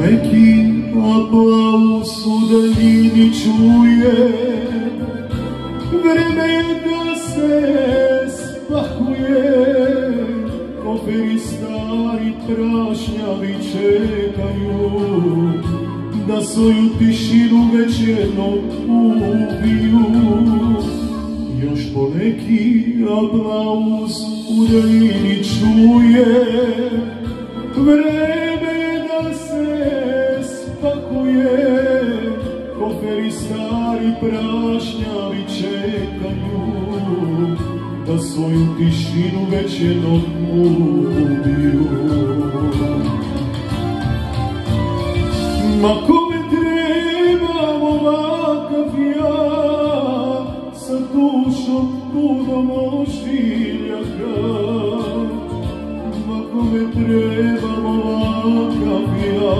neki aplauz u daljini čuje, vreme je da se spakuje, koferi stari prašnjavi čekaju, da svoju tišinu već jednom ubiju. Još poneki aplauz u daljini čuje, vreme je da se spakuje, koferi stari prašnjavi čekaju, da svoju tišinu već jednom ubiju. Ma kome trebam ovakav ja, sa dušom punom ožiljaka. Ma kome trebam ovakav ja,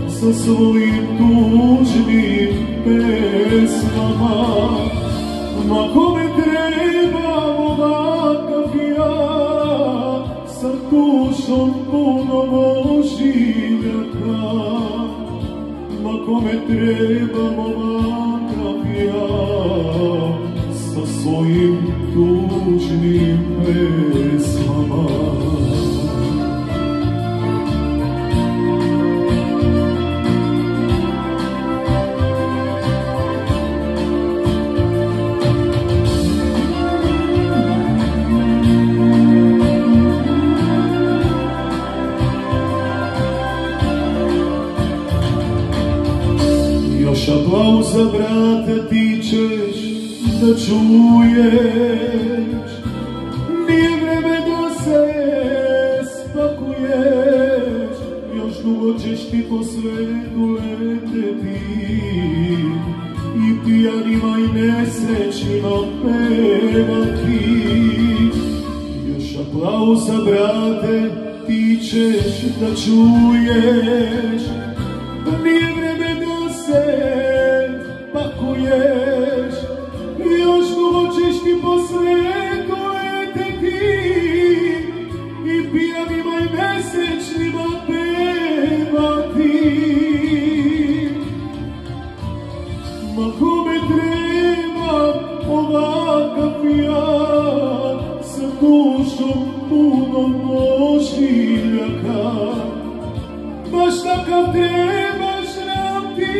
sa svojim tužnim pesmama. Ma kome trebam ovakav ja, sa dušom punom ožiljaka. Ma kome trebam ovakav ja, sa svojim tužnim pesmama. Još aplauza, brate, ti ćeš da čuješ, nije vreme da se spakuješ, još dugo ćeš ti po svetu leteti i pijanima i nesrećnima pevati. Još aplauza, brate, ti ćeš da čuješ, nije vreme da se pakuješ, još dugo ćeš ti po svetu leteti i pijanima i nesrećnima pevati. Ma kome treba ovakav ja, sa dušom punom ožiljaka. Baš takav trebaš nam ti,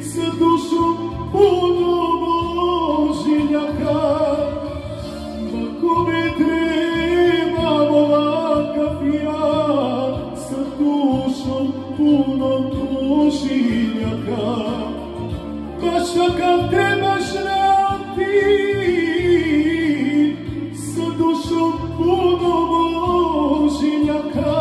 sa dušom punom ožiljaka. Ma kome trebam ovakav ja, sa dušom punom ožiljaka. Baš takav trebaš nam ti, sa dušom punom ožiljaka.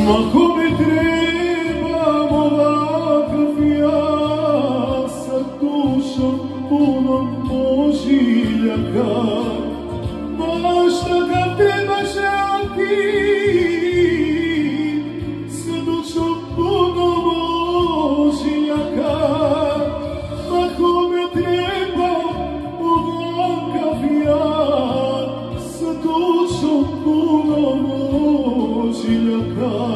Ma kome trebam ovakav ja, sa dušom punom ožiljaka. Baš takav trebaš nam ti, sa dušom punom ožiljaka. Ma kome trebam ovakav ja, sa dušom punom ožiljaka.